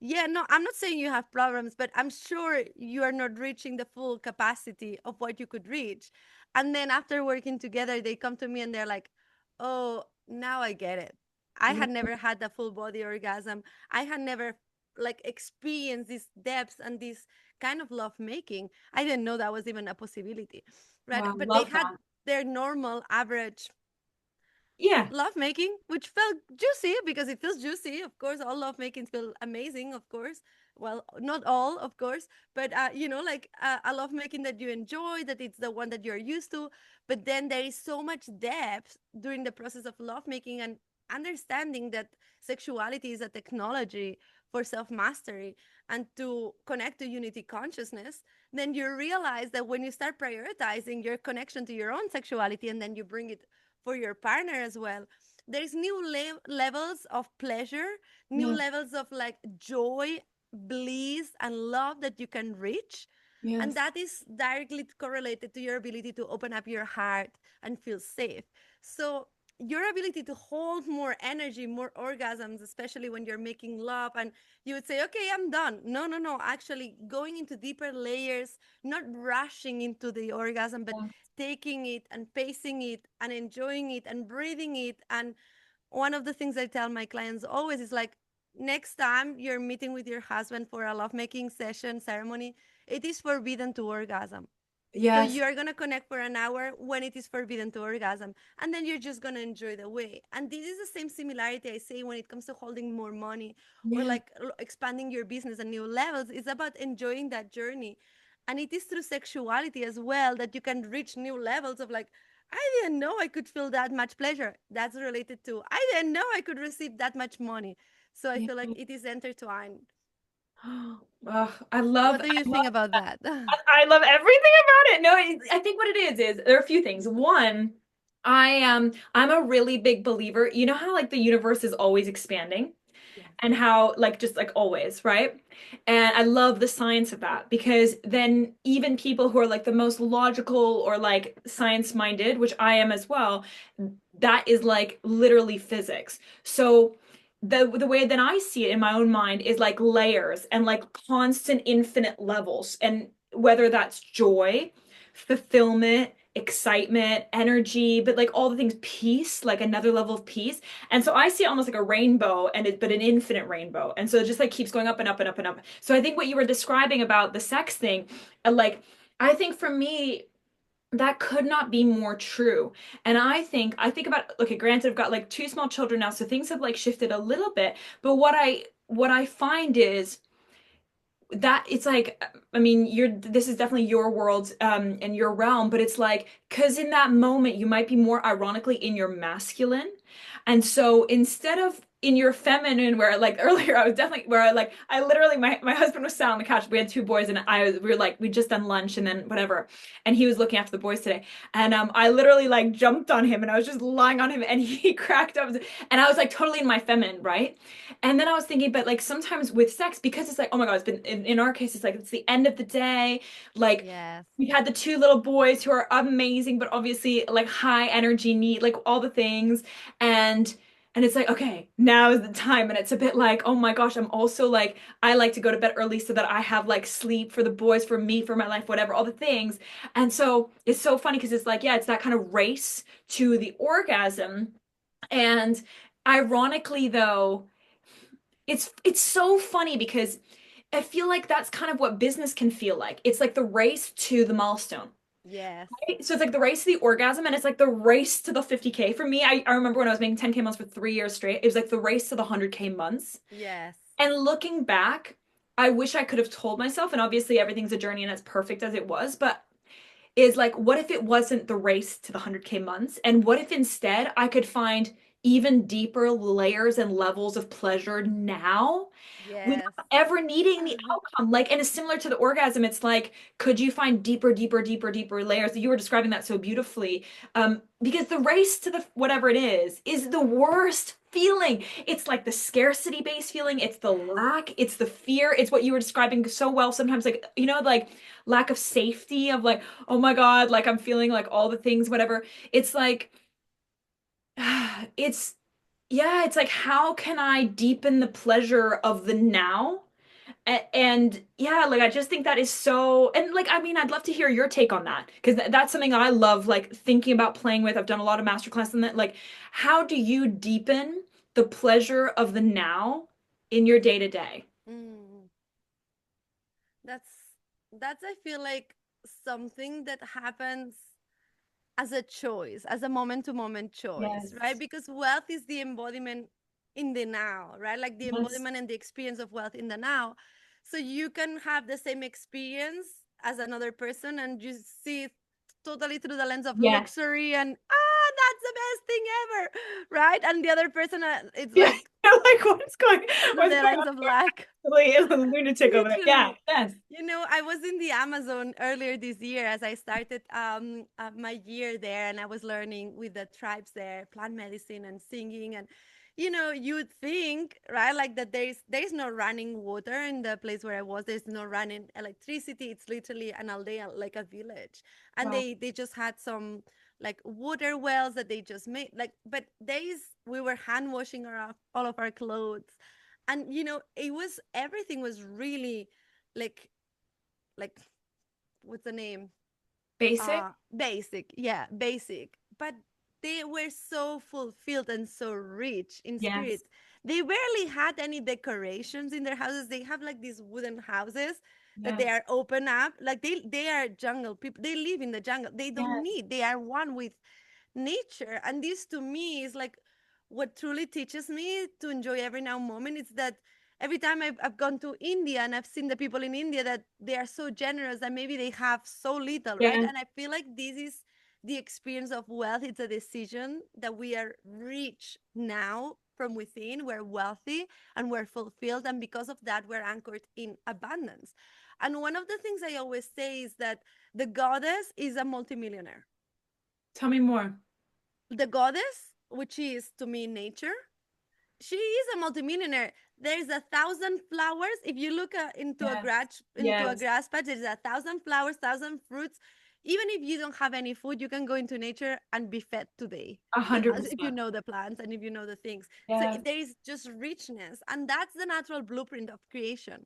"Yeah, no, I'm not saying you have problems, but I'm sure you are not reaching the full capacity of what you could reach." And then after working together, they come to me and they're like, "Oh, now I get it. I Yeah. had never had the full body orgasm. I had never like experienced this depth and this kind of love making. I didn't know that was even a possibility." Right? Wow, But they love had that. their normal average Yeah. love making, which felt juicy because it feels juicy. Of course, all love makings feel amazing. Of course, well, not all, of course, but like a love making that you enjoy, that it's the one that you're used to. But then there is so much depth during the process of love making and understanding that sexuality is a technology for self mastery and to connect to unity consciousness. Then you realize that when you start prioritizing your connection to your own sexuality and then you bring it for your partner as well, there's new levels of pleasure, new Yeah. levels of like joy, bliss and love that you can reach. And Yes. that is directly correlated to your ability to open up your heart and feel safe. So your ability to hold more energy, more orgasms, especially when you're making love, and you would say, okay, I'm done. No, no, no. Actually, going into deeper layers, not rushing into the orgasm, but Yeah. taking it and pacing it and enjoying it and breathing it. And one of the things I tell my clients always is like, next time you're meeting with your husband for a lovemaking session ceremony, it is forbidden to orgasm. So Yes. you are going to connect for an hour when it is forbidden to orgasm. And then you're just going to enjoy the way. And this is the same similarity I say when it comes to holding more money or Yeah. like expanding your business and new levels. It's about enjoying that journey. And it is through sexuality as well that you can reach new levels of like, I didn't know I could feel that much pleasure. That's related to, I didn't know I could receive that much money. So I Yeah. feel like it is intertwined. Ugh, I love, What do I you love, think about that? I love everything about it. No, I think what it is there are a few things. One, I'm a really big believer. You know how like the universe is always expanding? Yes. And how like just like always, right? And I love the science of that because then even people who are like the most logical or like science minded, which I am as well, that is like literally physics. So the way that I see it in my own mind is like layers and like constant infinite levels, and whether that's joy, fulfillment, excitement, energy, but like all the things, peace, like another level of peace. And so I see it almost like a rainbow, and it, but an infinite rainbow. And so it just like keeps going up and up and up and up. So I think what you were describing about the sex thing, like I think for me that could not be more true. And I think about, okay, granted I've got like two small children now, so things have like shifted a little bit, but what I find is that it's like, I mean, you're this is definitely your world and your realm, but it's like because in that moment you might be more ironically in your masculine, and so instead of in your feminine, where like earlier I was definitely where I literally my husband was sat on the couch, we had two boys, and we were like we just done lunch and then whatever, and he was looking after the boys today, and I literally like jumped on him and I was just lying on him and he cracked up, and I was like totally in my feminine, right? And then I was thinking, but like sometimes with sex, because it's like, oh my God, it's been in our case, it's like it's the end of the day. Like Yes. we had the two little boys who are amazing, but obviously like high energy, need like all the things. And it's like, okay, now is the time. And it's a bit like, oh my gosh, I'm also like, I like to go to bed early so that I have like sleep for the boys, for me, for my life, whatever, all the things. And so it's so funny because it's like, yeah, it's that kind of race to the orgasm. And ironically, though, it's so funny because I feel like that's kind of what business can feel like. It's like the race to the milestone. Yes. Right? So it's like the race to the orgasm, and it's like the race to the 50K. For me, I remember when I was making 10K months for 3 years straight, it was like the race to the 100K months. Yes. And looking back, I wish I could have told myself, and obviously everything's a journey and it's perfect as it was, but is like, what if it wasn't the race to the 100K months? And what if instead I could find even deeper layers and levels of pleasure now Yes. without ever needing the outcome. Like, and it's similar to the orgasm. It's like, could you find deeper, deeper, deeper, deeper layers? You were describing that so beautifully. Because the race to the whatever it is the worst feeling. It's like the scarcity based feeling. It's the lack. It's the fear. It's what you were describing so well. Sometimes, like, like lack of safety of like, oh my God, like I'm feeling like all the things, whatever. It's like, it's yeah, it's like how can I deepen the pleasure of the now? And yeah, like I just think that is so, and like I mean, I'd love to hear your take on that because that's something I love, like thinking about playing with. I've done a lot of master class in that. Like, how do you deepen the pleasure of the now in your day to day? Mm. That's that's I feel like something that happens as a choice, as a moment to moment choice, right? Yes. Because wealth is the embodiment in the now, right? Like the Yes. embodiment and the experience of wealth in the now. So you can have the same experience as another person and you see it totally through the lens of Yes. luxury and that's the best thing ever, right? And the other person, it's Yeah. like Like through what's the going lens on? of lack. Really, a lunatic over there. Yeah. Literally. Yes. You know, I was in the Amazon earlier this year as I started my year there, and I was learning with the tribes there, plant medicine and singing. And, you know, you'd think, right, like that there's no running water in the place where I was. There's no running electricity. It's literally an aldea, like a village. And Wow. they just had some like water wells that they just made. Like, but days we were hand washing all of our clothes, and you know it was everything was really like like what's the name, Basic. basic, yeah, basic, but they were so fulfilled and so rich in Yes. spirit. They barely had any decorations in their houses. They have like these wooden houses that they Yes. are open up, like they are jungle people. They live in the jungle. They don't Yes. need, they are one with nature. And this to me is like what truly teaches me to enjoy every now moment. It's that every time I've gone to India and I've seen the people in India that they are so generous and maybe they have so little, right? Yes. And I feel like this is the experience of wealth. It's a decision that we are rich now from within, we're wealthy and we're fulfilled, and because of that we're anchored in abundance. And one of the things I always say is that the goddess is a multimillionaire. Tell me more. The goddess, which is to me nature, she is a multimillionaire. There's 1,000 flowers. If you look Yes. into a Yes. grass patch, there's 1,000 flowers, 1,000 fruits. Even if you don't have any food, you can go into nature and be fed today. A hundred If you percent. know the plants and if you know the things. So Yes. there is just richness. And that's the natural blueprint of creation.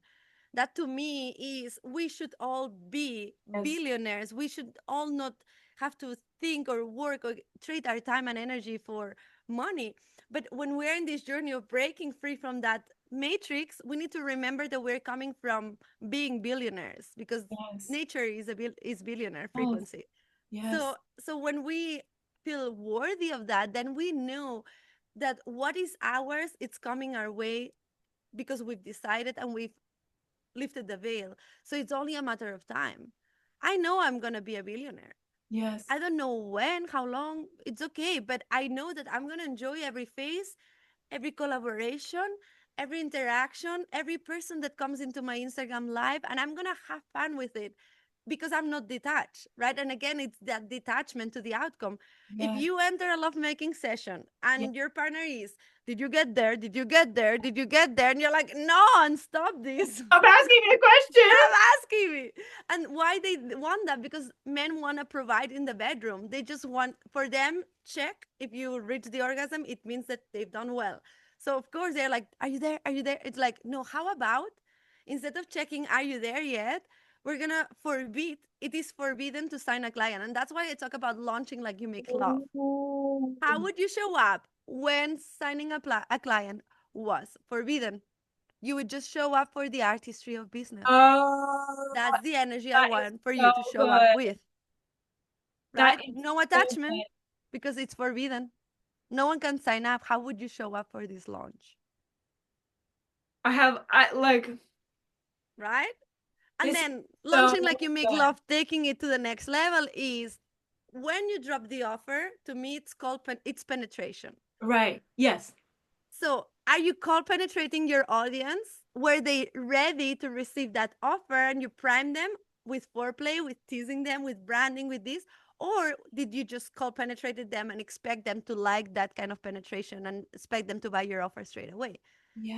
That to me is we should all be Yes. billionaires. We should all not have to think or work or trade our time and energy for money. But when we're in this journey of breaking free from that matrix, we need to remember that we're coming from being billionaires, because Yes. nature is is billionaire Yes. frequency. Yes. So when we feel worthy of that, then we know that what is ours, it's coming our way because we've decided and we've lifted the veil. So it's only a matter of time. I know I'm going to be a billionaire. Yes. I don't know when, how long, it's okay, but I know that I'm going to enjoy every phase, every collaboration, every interaction, every person that comes into my Instagram live, and I'm going to have fun with it because I'm not detached, right? And again, it's that detachment to the outcome. If Yes. you enter a lovemaking session Yes. and your partner is, did you get there? Did you get there? Did you get there? And you're like, no, and stop this. Stop asking me a question. Stop asking me. And why they want that? Because men want to provide in the bedroom. They just want, for them, check. If you reach the orgasm, it means that they've done well. So of course they're like, are you there? Are you there? It's like, no, how about instead of checking, are you there yet? We're gonna forbid, it is forbidden to sign a client. And that's why I talk about launching like you make love. Ooh. How would you show up when signing a client was forbidden? You would just show up for the artistry of business. Oh, That's the energy I that is want for so you to show up good. with, That right? is No so attachment good. because it's forbidden. No one can sign up. How would you show up for this launch, I like right? And this is then so launching like you make good. love, taking it to the next level is when you drop the offer. To me, it's called it's penetration. Right. Yes. So, are you cold penetrating your audience? Were they ready to receive that offer and you prime them with foreplay, with teasing them, with branding, with this? Or did you just cold penetrated them and expect them to like that kind of penetration and expect them to buy your offer straight away?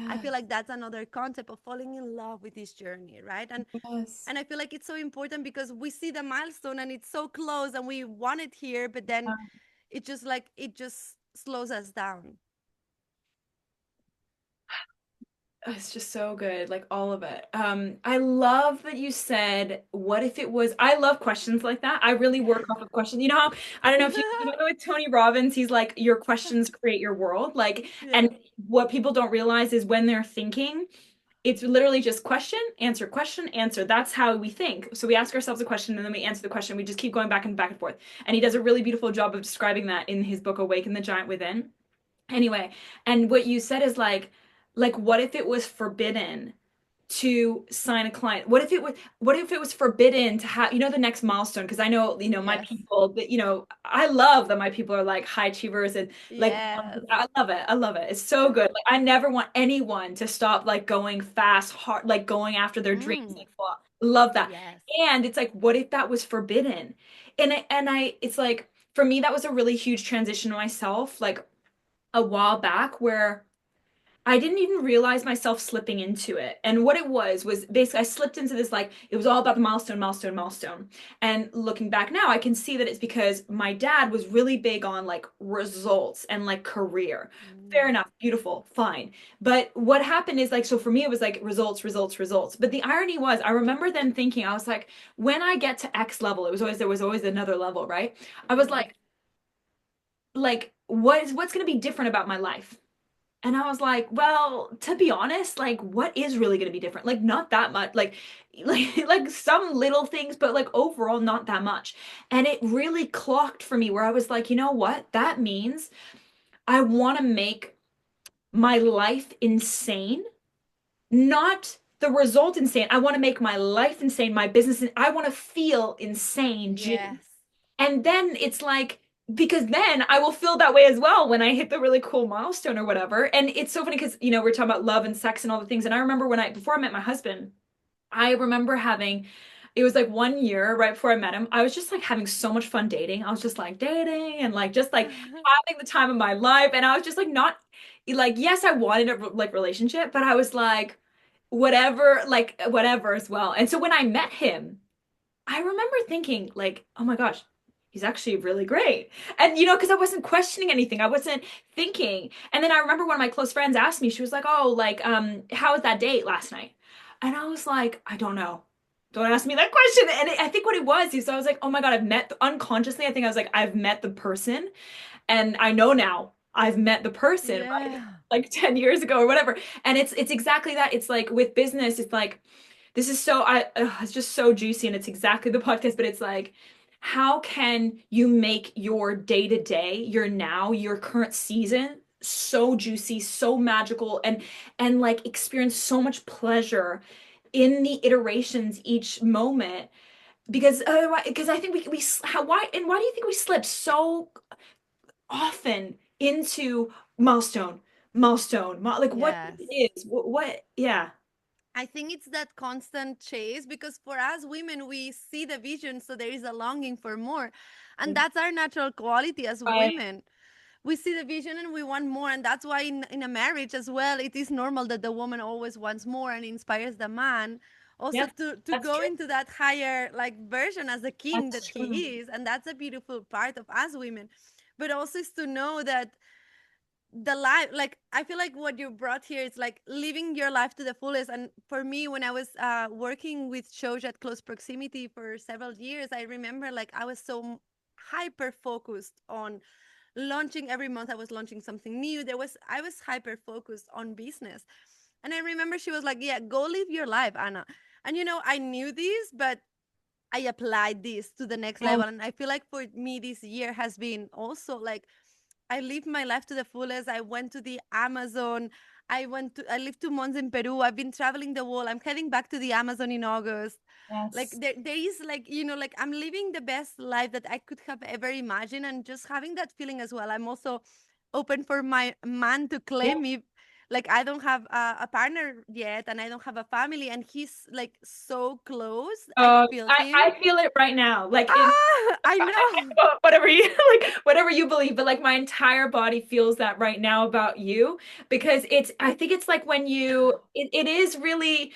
I feel Yes. like that's another concept of falling in love with this journey, right? Yes. And I feel like it's so important because we see the milestone and it's so close and we want it here, but then it just slows us down. It's just so good, like all of it. I love that you said, what if it was, I love questions like that. I really work off of questions. You know how, I don't know if you know with Tony Robbins, he's like, your questions create your world. Like, Yeah. and what people don't realize is when they're thinking, it's literally just question, answer. That's how we think. So we ask ourselves a question and then we answer the question. We just keep going back and forth. And he does a really beautiful job of describing that in his book, Awaken the Giant Within. Anyway, and what you said is like what if it was forbidden to sign a client? What if it was forbidden to have, the next milestone? Because I know, my Yes. people that, I love that my people are like high achievers and like Yes. I love it. I love it. It's so good. Like I never want anyone to stop like going fast, hard, like going after their dreams. Mm, Like well, love that. yes. And it's like, what if that was forbidden? It's like for me, that was a really huge transition myself, like a while back where I didn't even realize myself slipping into it. And what it was basically I slipped into this like it was all about the milestone, milestone, milestone. And looking back now, I can see that it's because my dad was really big on like results and like career. Fair Mm, enough, beautiful, fine. But what happened is like so for me it was like results, results, results. But the irony was I remember then thinking I was like when I get to X level, there was always another level, right? I was yes. like what's going to be different about my life? And I was like, well, to be honest, like what is really going to be different? Like not that much. Like some little things, but like overall not that much. And it really clocked for me where I was like, you know what? That means I want to make my life insane, not the result insane. I want to make my life insane, my business, I want to feel insane, June. Yes. And then it's like, because then I will feel that way as well when I hit the really cool milestone or whatever. And it's so funny because, we're talking about love and sex and all the things. And I remember before I met my husband, I remember it was like 1 year right before I met him. I was just like having so much fun dating. I was just like dating and like just like having the time of my life. And I was just like not like, yes, I wanted a like relationship, but I was like whatever as well. And so when I met him, I remember thinking like, oh my gosh, he's actually really great. And because I wasn't questioning anything. I wasn't thinking. And then I remember one of my close friends asked me, she was like, "Oh, like how was that date last night?" And I was like, "I don't know. Don't ask me that question." And I think what it was is I was like, "Oh my God, unconsciously, I think I was like, I've met the person and I know now I've met the person, right? Yeah. Like 10 years ago or whatever." And it's exactly that. It's like with business, it's like this is so it's just so juicy and it's exactly the podcast, but it's like how can you make your day to day, your now, your current season so juicy, so magical and like experience so much pleasure in the iterations each moment because I think we how why do you think we slip so often into milestone like what Yes. is what yeah. I think it's that constant chase because for us women, we see the vision, so there is a longing for more. And that's our natural quality as Right. women. We see the vision and we want more. And that's why in a marriage as well, it is normal that the woman always wants more and inspires the man also Yep, to that's go true. into that higher like version as a king that That's true. he is. And that's a beautiful part of us women. But also is to know that the life, like I feel like what you brought here is like living your life to the fullest. And for me, when I was working with shows at close proximity for several years, I remember like I was so hyper focused on launching. Every month I was launching something new. I was hyper focused on business. And I remember she was like, yeah, go live your life, Anna. And I knew this, but I applied this to the next Yeah. level. And I feel like for me this year has been also like I lived my life to the fullest. I went to the Amazon. I lived 2 months in Peru. I've been traveling the world. I'm heading back to the Amazon in August. Like Yes. there is like, like I'm living the best life that I could have ever imagined and just having that feeling as well. I'm also open for my man to Yeah. claim me. Like I don't have a partner yet, and I don't have a family, and he's like so close. I feel him. I feel it right now. Like in Ah, I know. whatever you like, whatever you believe, but like my entire body feels that right now about you because I think it's like when it is really,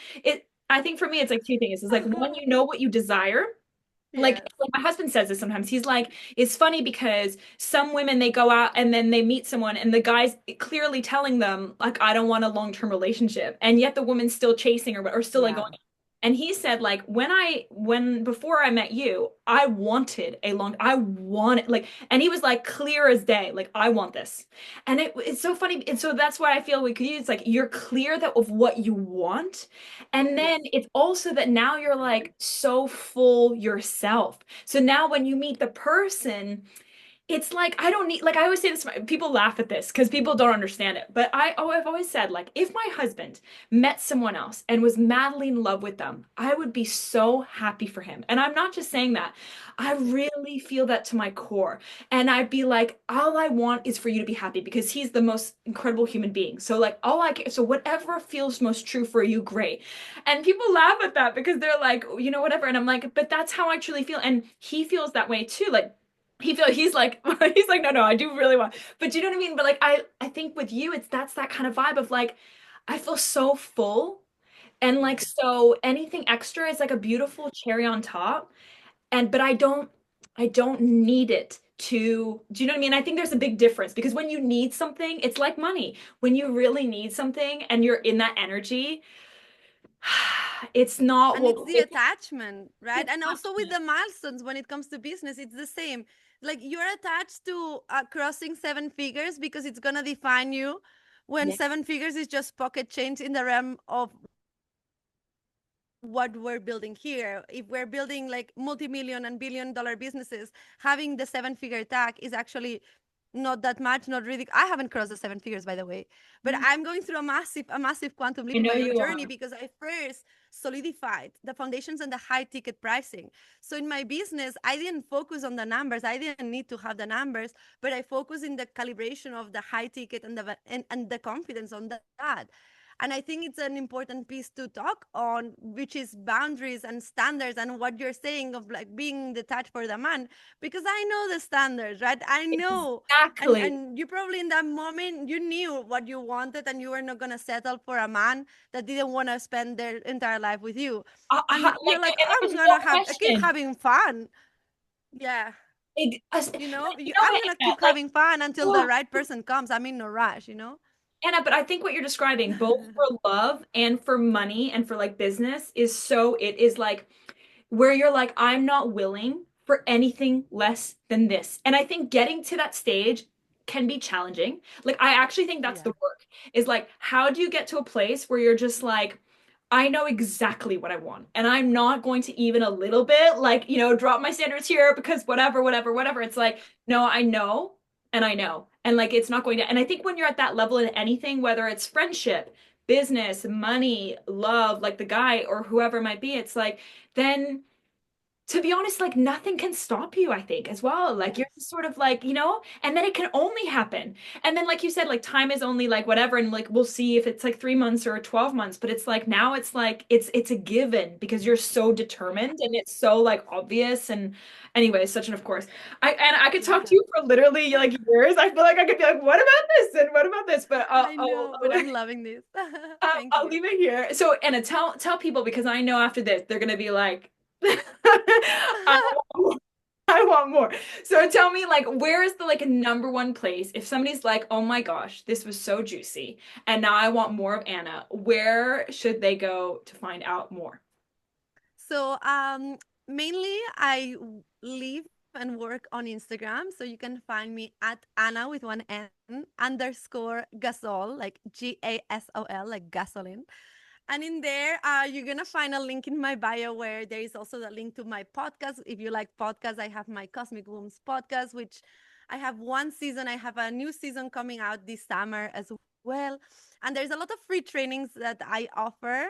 I think for me, it's like two things. It's like one, you know what you desire. Yes. Like my husband says this sometimes. He's like, it's funny because some women they go out and then they meet someone and the guy's clearly telling them like I don't want a long-term relationship, and yet the woman's still chasing her or still like Yeah. going. And he said like when before I met you, I wanted like, and he was like clear as day, like I want this. And it's so funny. And so that's why I feel we could use like you're clear that of what you want. And Yes. then it's also that now you're like so full yourself. So now when you meet the person, it's like I don't need like I always say this people laugh at this because people don't understand it. But I've always said like if my husband met someone else and was madly in love with them, I would be so happy for him. And I'm not just saying that. I really feel that to my core. And I'd be like, all I want is for you to be happy because he's the most incredible human being. So like all I can, so whatever feels most true for you, great. And people laugh at that because they're like, you know, whatever. And I'm like, but that's how I truly feel. And he feels that way too. Like he's like he's like no, I do really want, but you know what I mean. But like I think with you it's that's that kind of vibe of like I feel so full, and like so anything extra is like a beautiful cherry on top. And but I don't need it to, do you know what I mean? I think there's a big difference because when you need something it's like money. When you really need something and you're in that energy, it's not And what it's the attachment, right? it's And also with attachment. the milestones when it comes to business, it's the same. Like you're attached to crossing seven figures because it's going to define you, when Yeah, seven figures is just pocket change in the realm of what we're building here. If we're building like multi-million and billion-dollar businesses, having the seven-figure tag is actually not that much, not really. I haven't crossed the seven figures, by the way, but I'm going through a massive quantum I leap in know my own you journey are. because I first solidified the foundations and the high ticket pricing. So in my business, I didn't focus on the numbers. I didn't need to have the numbers, but I focus in the calibration of the high ticket and and the confidence on that. And I think it's an important piece to talk on, which is boundaries and standards and what you're saying of like being detached for the man, because I know the standards, right? I know. Exactly. And you probably in that moment you knew what you wanted and you were not gonna settle for a man that didn't want to spend their entire life with you. And you're Like, like, and I'm there was no gonna have keep question. having fun. Yeah. You know I'm what, gonna Anna, keep like, having fun until the oh, right person comes. I'm in no rush. Anna, but I think what you're describing, both for love and for money and for like business, is so it is like where you're like, I'm not willing for anything less than this. And I think getting to that stage can be challenging. Like, I actually think that's the Yeah. work is like, how do you get to a place where you're just like, I know exactly what I want, and I'm not going to even a little bit like, you know, drop my standards here because whatever, whatever, whatever. It's like, no, I know, and I know. And like, it's not going to, and I think when you're at that level in anything, whether it's friendship, business, money, love, like the guy or whoever it might be, it's like, then to be honest, like nothing can stop you, I think, as well. Like you're Yes. just sort of like, you know, and then it can only happen. And then, like you said, like time is only like whatever, and like we'll see if it's like 3 months or 12 months. But it's like now it's like it's a given because you're so determined and it's so like obvious. And anyway, such an of course. I could talk to Yeah. you for literally like years. I feel like I could be like, what about this and what about this? But I know, but I'm loving this. Thank I'll you. leave it here. So, Anna, tell people because I know after this they're gonna be like, I want more. I want more. So tell me, like, where is the like number one place if somebody's like, oh my gosh, this was so juicy, and now I want more of Anna. Where should they go to find out more? So, mainly live and work on Instagram. So you can find me at Anna with one N underscore Gasol, like Gasol, like gasoline. And in there, you're gonna find a link in my bio where there is also the link to my podcast. If you like podcasts, I have my Cosmic Wombs podcast, which I have one season. I have a new season coming out this summer as well. And there's a lot of free trainings that I offer.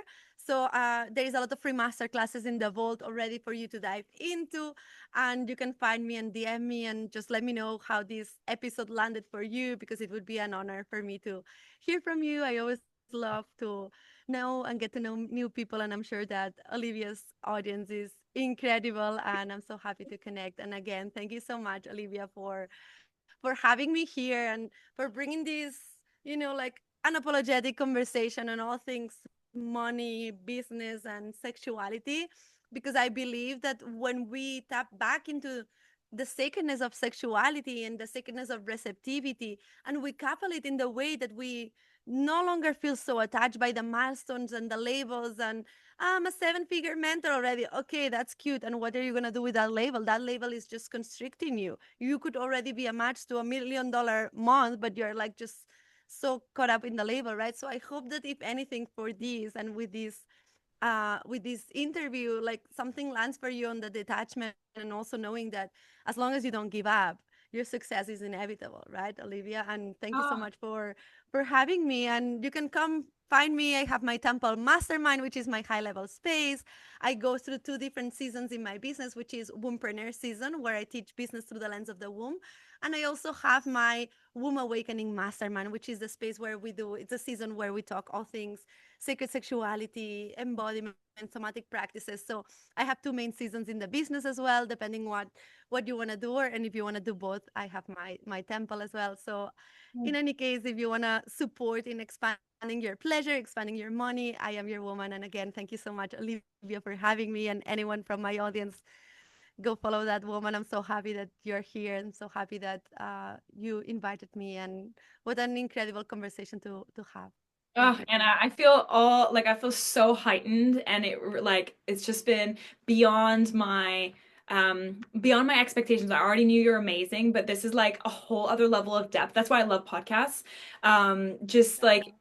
So there is a lot of free master classes in the vault already for you to dive into. And you can find me and DM me and just let me know how this episode landed for you, because it would be an honor for me to hear from you. I always love to know and get to know new people. And I'm sure that Olivia's audience is incredible. And I'm so happy to connect. And again, thank you so much, Olivia, for having me here and for bringing this, like unapologetic conversation on all things money, business, and sexuality. Because I believe that when we tap back into the sacredness of sexuality and the sacredness of receptivity, and we couple it in the way that we no longer feel so attached by the milestones and the labels, and I'm a seven-figure mentor already. Okay, that's cute. And what are you going to do with that label? That label is just constricting you. You could already be a match to $1 million month, but you're like just so caught up in the label, right? So I hope that if anything for this and with this interview, like something lands for you on the detachment, and also knowing that as long as you don't give up, your success is inevitable, right, Olivia? And thank you so Ah, much for having me. And you can come find me. I have my Temple Mastermind, which is my high level space. I go through two different seasons in my business, which is Wombpreneur season, where I teach business through the lens of the womb. And I also have my Womb Awakening Mastermind, which is the space where it's a season where we talk all things sacred sexuality, embodiment, somatic practices. So I have two main seasons in the business as well, depending what you want to do, and if you want to do both, I have my temple as well. So in any case, if you want to support in expanding your pleasure, expanding your money, I am your woman. And again, thank you so much, Olivia, for having me, and anyone from my audience, go follow that woman. I'm so happy that you're here, and so happy that you invited me, and what an incredible conversation to have. Thank oh, you. and I feel all like I feel so heightened, and like it's just been beyond my expectations. I already knew you're amazing, but this is like a whole other level of depth. That's why I love podcasts. Just like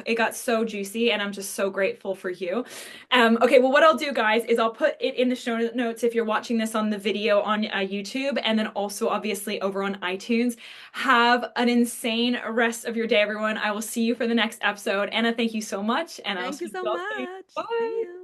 it got so juicy, and I'm just so grateful for you. Okay, well, what I'll do, guys, is I'll put it in the show notes if you're watching this on the video on YouTube, and then also obviously over on iTunes. Have an insane rest of your day, everyone. I will see you for the next episode. Anna, thank you so much, and I'll Thank you speak to so you all soon. much. See Bye. you.